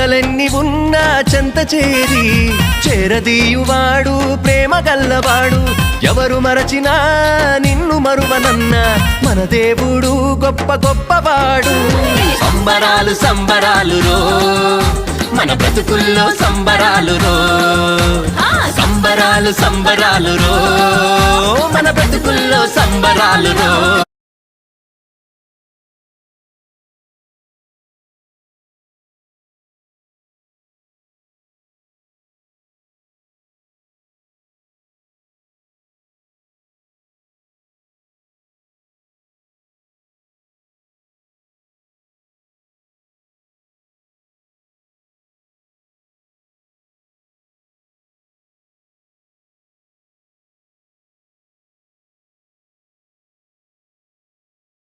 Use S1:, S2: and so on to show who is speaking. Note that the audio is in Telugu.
S1: బాధలెన్ని ఉన్నా చెంత చేరి చేరదీయువాడు ప్రేమ గల్లవాడు. ఎవరు మరచినా నిన్ను మరువనన్న మన దేవుడు గొప్ప గొప్పవాడు. సంబరాలు సంబరాలు రో మన బ్రతుకుల్లో సంబరాలు రో, సంబరాలు సంబరాలు రో మన బ్రతుకుల్లో సంబరాలు రో.